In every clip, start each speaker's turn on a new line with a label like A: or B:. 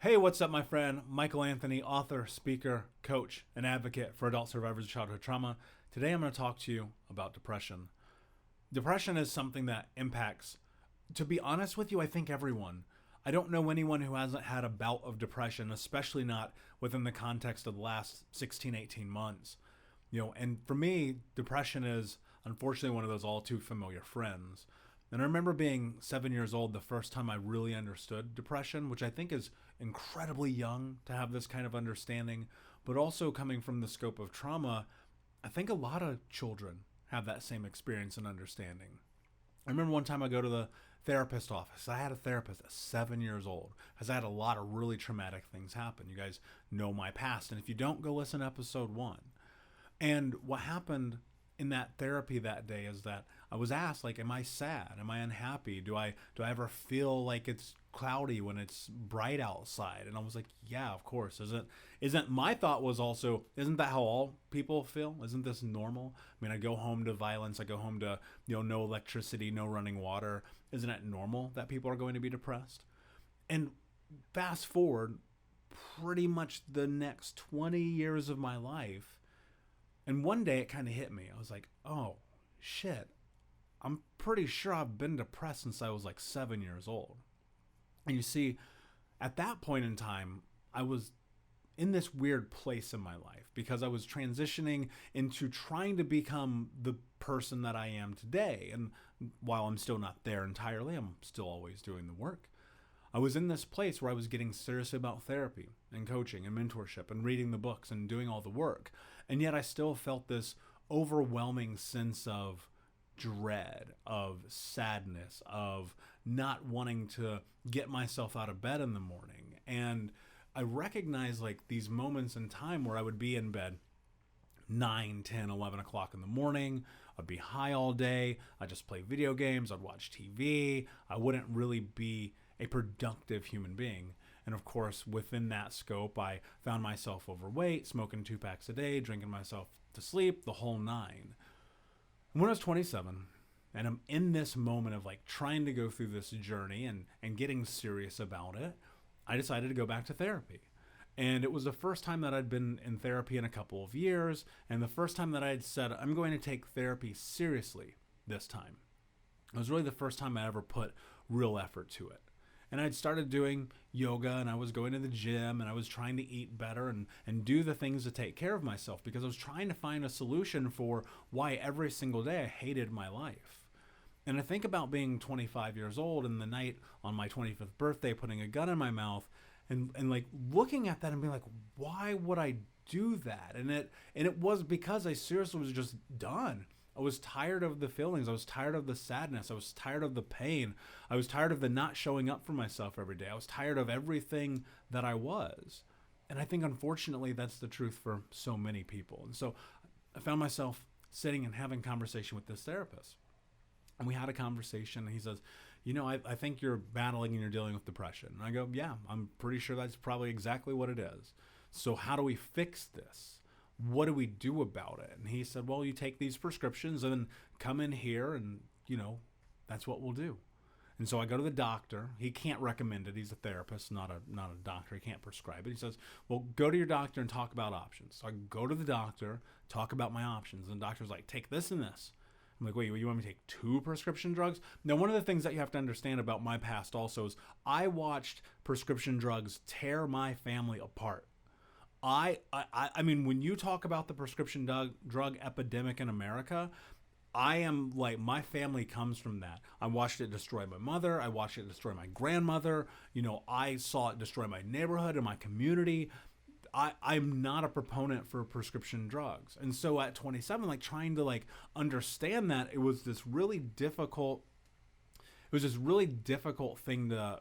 A: Hey, what's up, my friend? Michael Anthony, author, speaker, coach, and advocate for adult survivors of childhood trauma. Today I'm going to talk to you about depression. Depression is something that impacts, to be honest with you, I think everyone. I don't know anyone who hasn't had a bout of depression, especially not within the context of the last 16, 18 months. And for me, depression is unfortunately one of those all too familiar friends. And I remember being 7 years old the first time I really understood depression, which I think is incredibly young to have this kind of understanding, but also coming from the scope of trauma, I think a lot of children have that same experience and understanding. I remember one time I go to the therapist office. I had a therapist at 7 years old because I had a lot of really traumatic things happen. You guys know my past. And if you don't, go listen to episode 1. And what happened in that therapy that day is that I was asked, like, am I sad? Am I unhappy? Do I ever feel like it's cloudy when it's bright outside? And I was like, yeah, of course. Isn't my thought was also, isn't that how all people feel? Isn't this normal? I mean, I go home to violence. I go home to, no electricity, no running water. Isn't it normal that people are going to be depressed? And fast forward pretty much the next 20 years of my life, and one day it kind of hit me. I was like, oh, shit. I'm pretty sure I've been depressed since I was like 7 years old. And you see, at that point in time, I was in this weird place in my life because I was transitioning into trying to become the person that I am today. And while I'm still not there entirely, I'm still always doing the work. I was in this place where I was getting serious about therapy and coaching and mentorship and reading the books and doing all the work. And yet I still felt this overwhelming sense of dread, of sadness, of not wanting to get myself out of bed in the morning. And I recognized like these moments in time where I would be in bed 9, 10, 11 o'clock in the morning. I'd be high all day. I'd just play video games. I'd watch TV. I wouldn't really be a productive human being. And of course, within that scope, I found myself overweight, smoking 2 packs a day, drinking myself to sleep, the whole nine. And when I was 27, and I'm in this moment of like trying to go through this journey and getting serious about it, I decided to go back to therapy. And it was the first time that I'd been in therapy in a couple of years, and the first time that I'd said, I'm going to take therapy seriously this time. It was really the first time I ever put real effort to it. And I'd started doing yoga, and I was going to the gym, and I was trying to eat better and do the things to take care of myself because I was trying to find a solution for why every single day I hated my life. And I think about being 25 years old and the night on my 25th birthday, putting a gun in my mouth and like looking at that and being like, why would I do that? And it was because I seriously was just done. I was tired of the feelings. I was tired of the sadness. I was tired of the pain. I was tired of the not showing up for myself every day. I was tired of everything that I was. And I think, unfortunately, that's the truth for so many people. And so I found myself sitting and having a conversation with this therapist. And we had a conversation, and he says, I think you're battling and you're dealing with depression. And I go, yeah, I'm pretty sure that's probably exactly what it is. So how do we fix this? What do we do about it? And he said, well, you take these prescriptions and then come in here and, that's what we'll do. And so I go to the doctor. He can't recommend it. He's a therapist, not a doctor. He can't prescribe it. He says, well, go to your doctor and talk about options. So I go to the doctor, talk about my options. And the doctor's like, take this and this. I'm like, wait, you want me to take 2 prescription drugs? Now, one of the things that you have to understand about my past also is I watched prescription drugs tear my family apart. I mean, when you talk about the prescription drug epidemic in America, I am like, my family comes from that. I watched it destroy my mother. I watched it destroy my grandmother. I saw it destroy my neighborhood and my community. I'm not a proponent for prescription drugs. And so at 27, like trying to like understand that, it was this really difficult thing to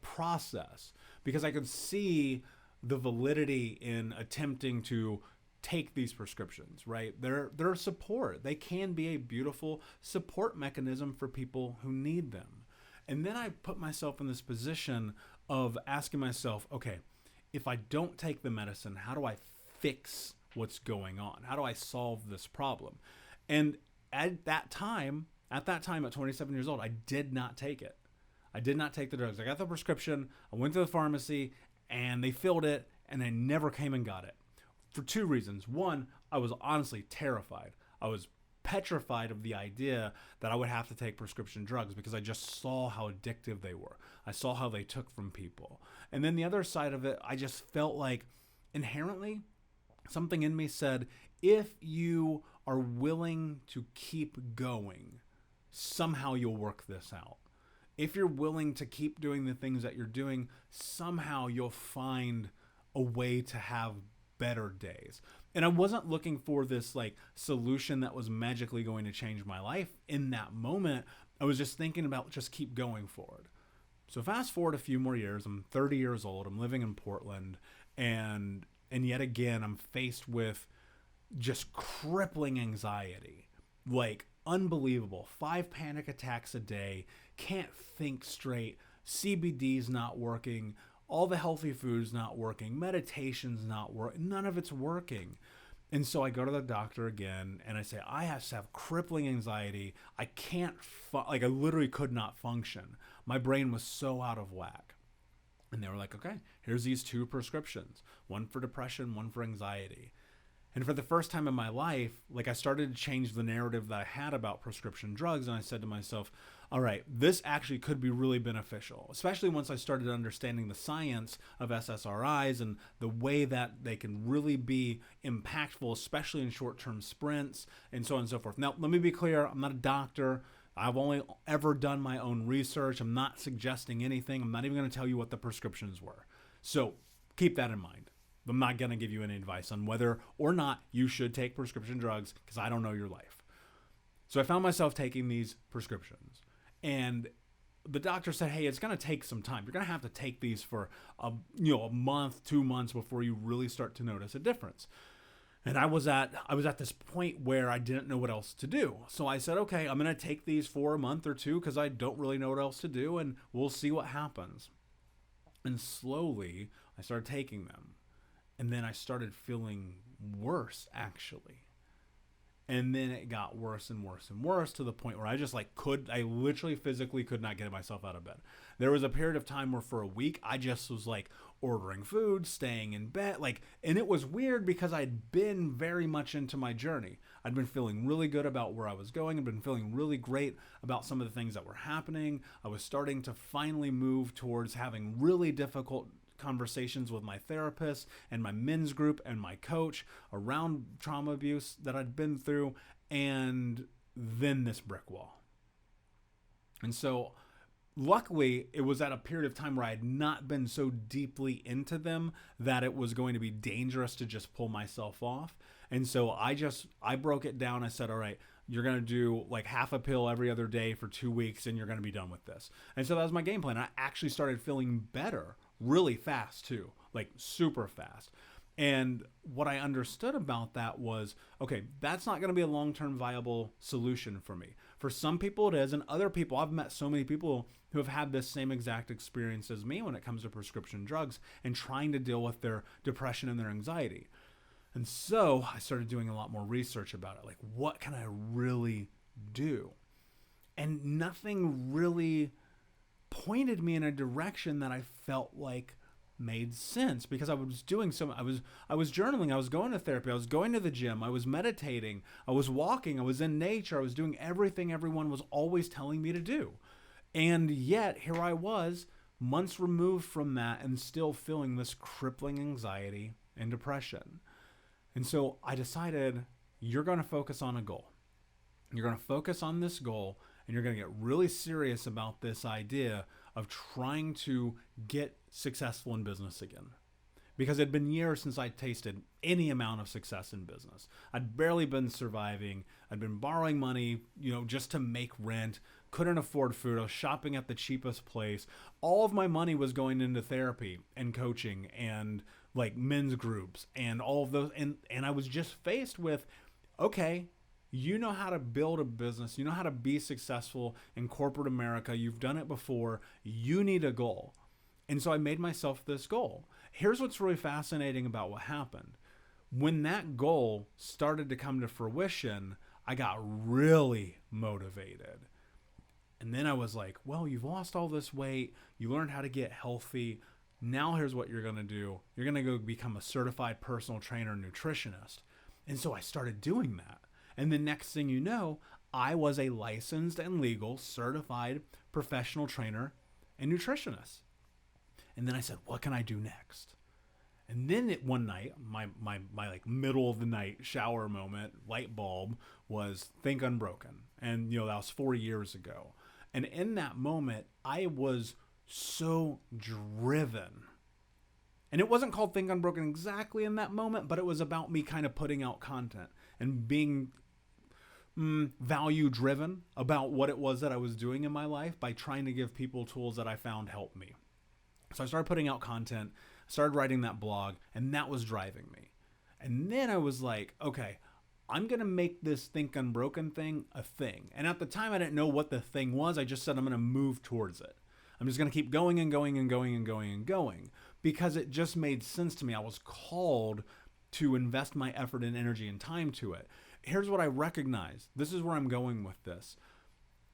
A: process because I could see the validity in attempting to take these prescriptions, right? They're support. They can be a beautiful support mechanism for people who need them. And then I put myself in this position of asking myself, okay, if I don't take the medicine, how do I fix what's going on? How do I solve this problem? And at that time, at 27 years old, I did not take it. I did not take the drugs. I got the prescription. I went to the pharmacy and they filled it, and I never came and got it for two reasons. One, I was honestly terrified. I was petrified of the idea that I would have to take prescription drugs because I just saw how addictive they were. I saw how they took from people. And then the other side of it, I just felt like inherently something in me said, if you are willing to keep going, somehow you'll work this out. If you're willing to keep doing the things that you're doing, somehow you'll find a way to have better days. And I wasn't looking for this like solution that was magically going to change my life in that moment. I was just thinking about just keep going forward. So fast forward a few more years, I'm 30 years old, I'm living in Portland, and yet again, I'm faced with just crippling anxiety, like unbelievable, 5 panic attacks a day, can't think straight, CBD's not working, all the healthy food's not working, meditation's not working, none of it's working. And so I go to the doctor again and I say, I have crippling anxiety. I can't, I literally could not function. My brain was so out of whack. And they were like, okay, here's these 2 prescriptions, one for depression, one for anxiety. And for the first time in my life, like I started to change the narrative that I had about prescription drugs. And I said to myself, all right, this actually could be really beneficial, especially once I started understanding the science of SSRIs and the way that they can really be impactful, especially in short-term sprints and so on and so forth. Now, let me be clear. I'm not a doctor. I've only ever done my own research. I'm not suggesting anything. I'm not even going to tell you what the prescriptions were. So keep that in mind. I'm not going to give you any advice on whether or not you should take prescription drugs because I don't know your life. So I found myself taking these prescriptions. And the doctor said, hey, it's going to take some time. You're going to have to take these for a month, 2 months before you really start to notice a difference. And I was at this point where I didn't know what else to do. So I said, okay, I'm going to take these for a month or 2 because I don't really know what else to do, and we'll see what happens. And slowly I started taking them. And then I started feeling worse, actually. And then it got worse and worse and worse to the point where I literally physically could not get myself out of bed. There was a period of time where for a week, I just was like ordering food, staying in bed, and it was weird because I'd been very much into my journey. I'd been feeling really good about where I was going. I'd been feeling really great about some of the things that were happening. I was starting to finally move towards having really difficult conversations with my therapist and my men's group and my coach around trauma abuse that I'd been through, and then this brick wall. And so luckily it was at a period of time where I had not been so deeply into them that it was going to be dangerous to just pull myself off. And so I broke it down. I said, all right, you're going to do like half a pill every other day for 2 weeks and you're going to be done with this. And so that was my game plan. I actually started feeling better really fast too, like super fast. And what I understood about that was, okay, that's not going to be a long-term viable solution for me. For some people it is, and other people, I've met so many people who have had this same exact experience as me when it comes to prescription drugs and trying to deal with their depression and their anxiety. And so I started doing a lot more research about it. Like, what can I really do? And nothing really pointed me in a direction that I felt like made sense, because I was doing I was journaling, I was going to therapy, I was going to the gym, I was meditating, I was walking, I was in nature, I was doing everything everyone was always telling me to do. And yet here I was, months removed from that, and still feeling this crippling anxiety and depression. And so I decided, you're going to focus on a goal. You're going to focus on this goal, and you're going to get really serious about this idea of trying to get successful in business again. Because it had been years since I tasted any amount of success in business. I'd barely been surviving. I'd been borrowing money, just to make rent. Couldn't afford food. I was shopping at the cheapest place. All of my money was going into therapy and coaching and like men's groups and all of those. And I was just faced with, okay, you know how to build a business. You know how to be successful in corporate America. You've done it before. You need a goal. And so I made myself this goal. Here's what's really fascinating about what happened. When that goal started to come to fruition, I got really motivated. And then I was like, well, you've lost all this weight. You learned how to get healthy. Now here's what you're going to do. You're going to go become a certified personal trainer and nutritionist. And so I started doing that. And the next thing you know, I was a licensed and legal certified professional trainer and nutritionist. And then I said, what can I do next? And then one night, my like middle of the night shower moment, light bulb was Think Unbroken. And, that was 4 years ago. And in that moment, I was so driven. And it wasn't called Think Unbroken exactly in that moment, but it was about me kind of putting out content and being value driven about what it was that I was doing in my life by trying to give people tools that I found helped me. So I started putting out content, started writing that blog, and that was driving me. And then I was like, okay, I'm going to make this Think Unbroken thing a thing. And at the time, I didn't know what the thing was. I just said I'm going to move towards it. I'm just going to keep going and going and going and going and going because it just made sense to me. I was called to invest my effort and energy and time to it. Here's what I recognized. This is where I'm going with this.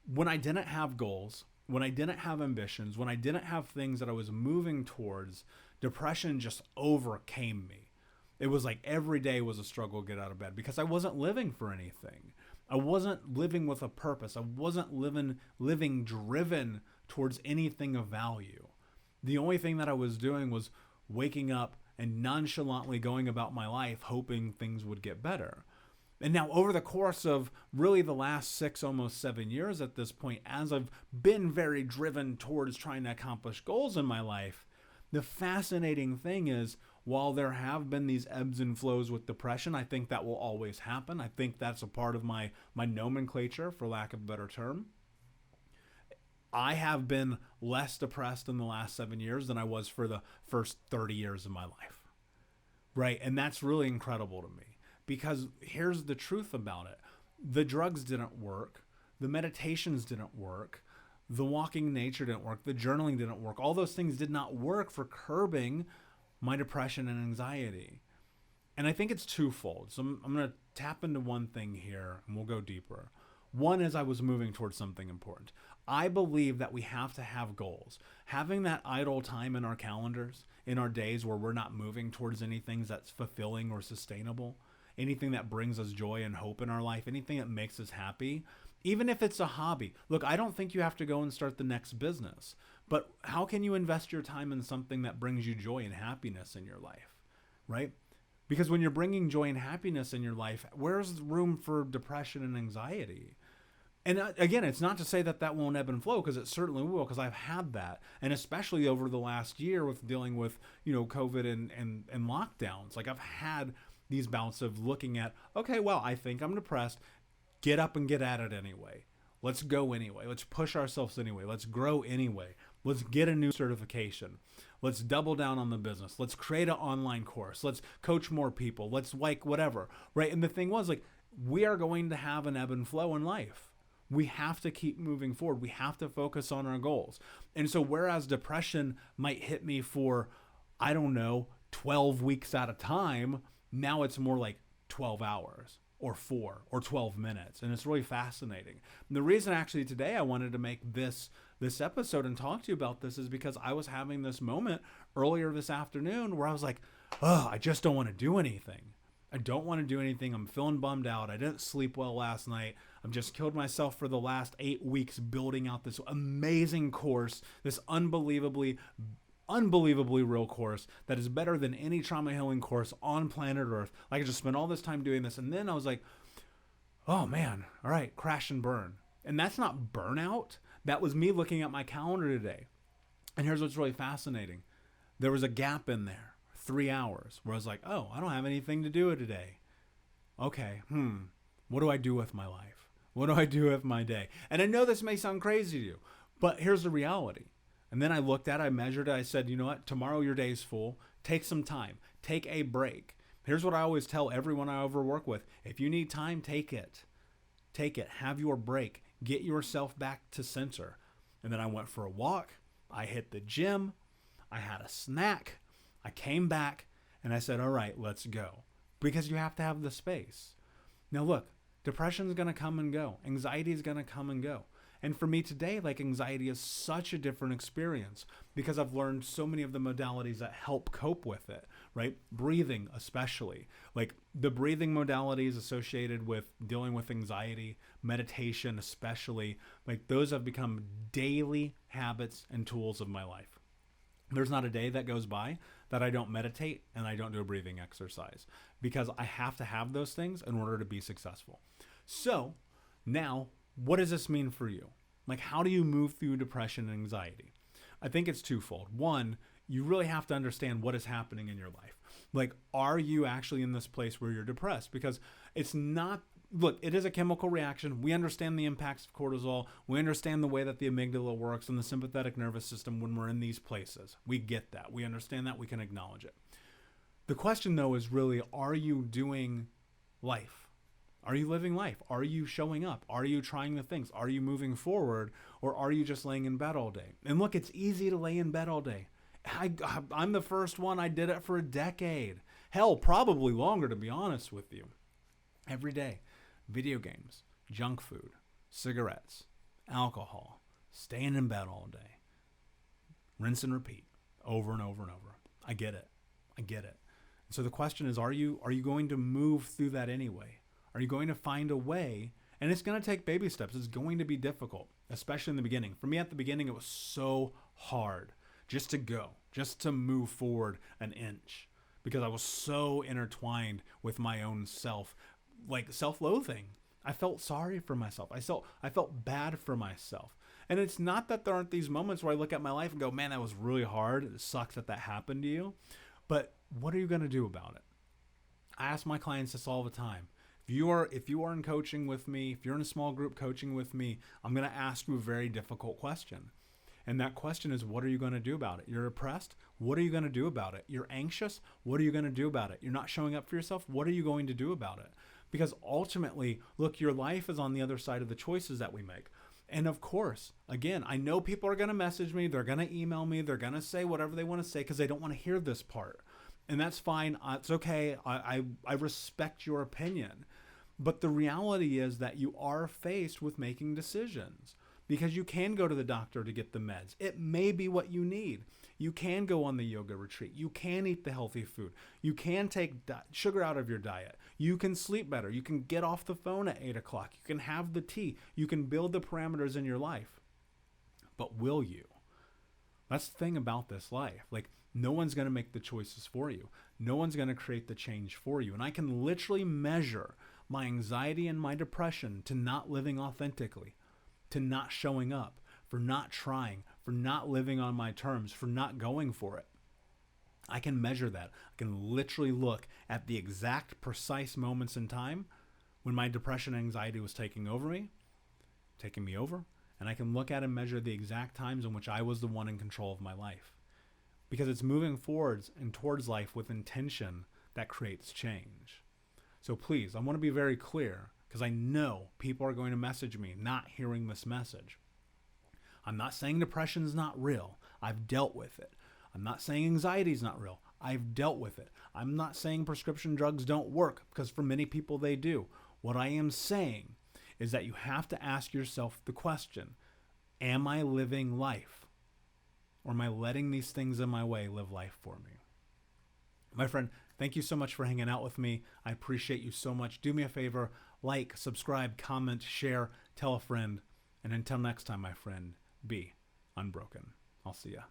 A: When I didn't have goals, when I didn't have ambitions, when I didn't have things that I was moving towards, depression just overcame me. It was like every day was a struggle to get out of bed because I wasn't living for anything. I wasn't living with a purpose. I wasn't living driven towards anything of value. The only thing that I was doing was waking up and nonchalantly going about my life hoping things would get better. And now over the course of really the last 6, almost 7 years at this point, as I've been very driven towards trying to accomplish goals in my life, the fascinating thing is while there have been these ebbs and flows with depression, I think that will always happen. I think that's a part of my nomenclature, for lack of a better term. I have been less depressed in the last 7 years than I was for the first 30 years of my life. Right? And that's really incredible to me. Because here's the truth about it. The drugs didn't work. The meditations didn't work. The walking nature didn't work. The journaling didn't work. All those things did not work for curbing my depression and anxiety. And I think it's twofold. So I'm going to tap into one thing here and we'll go deeper. One is I was moving towards something important. I believe that we have to have goals. Having that idle time in our calendars, in our days where we're not moving towards anything that's fulfilling or sustainable, anything that brings us joy and hope in our life, anything that makes us happy, even if it's a hobby. Look, I don't think you have to go and start the next business, but how can you invest your time in something that brings you joy and happiness in your life, right? Because when you're bringing joy and happiness in your life, where's room for depression and anxiety? And again, it's not to say that that won't ebb and flow, because it certainly will, because I've had that. And especially over the last year with dealing with, COVID and lockdowns, like I've had these bouts of looking at, okay, well, I think I'm depressed. Get up and get at it anyway. Let's go anyway. Let's push ourselves anyway. Let's grow anyway. Let's get a new certification. Let's double down on the business. Let's create an online course. Let's coach more people. Let's whatever, right? And the thing was, we are going to have an ebb and flow in life. We have to keep moving forward. We have to focus on our goals. And so whereas depression might hit me for, 12 weeks at a time, now it's more like 12 hours or 4 or 12 minutes. And it's really fascinating. And the reason actually today I wanted to make this episode and talk to you about this is because I was having this moment earlier this afternoon where I was like, I just don't want to do anything. I don't want to do anything. I'm feeling bummed out. I didn't sleep well last night. I've just killed myself for the last 8 weeks building out this amazing course, this unbelievably real course that is better than any trauma healing course on planet Earth. I just spent all this time doing this. And then I was like, oh man, all right, crash and burn. And that's not burnout. That was me looking at my calendar today. And here's what's really fascinating. There was a gap in there, 3 hours, where I was like, oh, I don't have anything to do today. Okay, what do I do with my life? What do I do with my day? And I know this may sound crazy to you, but here's the reality. And then I looked at it, I measured it, I said, you know what? Tomorrow your day is full. Take some time. Take a break. Here's what I always tell everyone I overwork with. If you need time, take it. Take it. Have your break. Get yourself back to center. And then I went for a walk. I hit the gym. I had a snack. I came back and I said, all right, let's go. Because you have to have the space. Now look, depression is going to come and go. Anxiety is going to come and go. And for me today, like, anxiety is such a different experience because I've learned so many of the modalities that help cope with it, right? Breathing, especially. Like, the breathing modalities associated with dealing with anxiety, meditation, especially, like, those have become daily habits and tools of my life. There's not a day that goes by that I don't meditate and I don't do a breathing exercise because I have to have those things in order to be successful. So now, what does this mean for you? Like, how do you move through depression and anxiety? I think it's twofold. One, you really have to understand what is happening in your life. Like, are you actually in this place where you're depressed? Because it's not, look, it is a chemical reaction. We understand the impacts of cortisol. We understand the way that the amygdala works and the sympathetic nervous system when we're in these places. We get that. We understand that. We can acknowledge it. The question, though, is really, are you doing life? Are you living life? Are you showing up? Are you trying the things? Are you moving forward? Or are you just laying in bed all day? And look, it's easy to lay in bed all day. I'm the first one. I did it for a decade. Hell, probably longer, to be honest with you. Every day. Video games, junk food, cigarettes, alcohol, staying in bed all day. Rinse and repeat over and over and over. I get it. So the question is, are you going to move through that anyway? Are you going to find a way? And it's going to take baby steps. It's going to be difficult, especially in the beginning. For me at the beginning, it was so hard just to go, just to move forward an inch because I was so intertwined with my own self, like self-loathing. I felt sorry for myself. I felt bad for myself. And it's not that there aren't these moments where I look at my life and go, man, that was really hard. It sucks that happened to you. But what are you going to do about it? I ask my clients this all the time. If you are in coaching with me, if you're in a small group coaching with me, I'm going to ask you a very difficult question. And that question is, what are you going to do about it? You're depressed? What are you going to do about it? You're anxious? What are you going to do about it? You're not showing up for yourself? What are you going to do about it? Because ultimately, look, your life is on the other side of the choices that we make. And of course, again, I know people are going to message me. They're going to email me. They're going to say whatever they want to say because they don't want to hear this part. And that's fine. It's okay. I respect your opinion. But the reality is that you are faced with making decisions because you can go to the doctor to get the meds. It may be what you need. You can go on the yoga retreat. You can eat the healthy food. You can take sugar out of your diet. You can sleep better. You can get off the phone at 8 o'clock. You can have the tea. You can build the parameters in your life. But will you? That's the thing about this life. Like, no one's going to make the choices for you. No one's going to create the change for you. And I can literally measure my anxiety and my depression to not living authentically, to not showing up, for not trying, for not living on my terms, for not going for it. I can measure that. I can literally look at the exact precise moments in time when my depression and anxiety was taking me over, and I can look at and measure the exact times in which I was the one in control of my life. Because it's moving forwards and towards life with intention that creates change. So please, I want to be very clear because I know people are going to message me not hearing this message. I'm not saying depression is not real. I've dealt with it. I'm not saying anxiety is not real. I've dealt with it. I'm not saying prescription drugs don't work because for many people they do. What I am saying is that you have to ask yourself the question, am I living life? Or am I letting these things in my way live life for me? My friend, thank you so much for hanging out with me. I appreciate you so much. Do me a favor, like, subscribe, comment, share, tell a friend. And until next time, my friend, be unbroken. I'll see ya.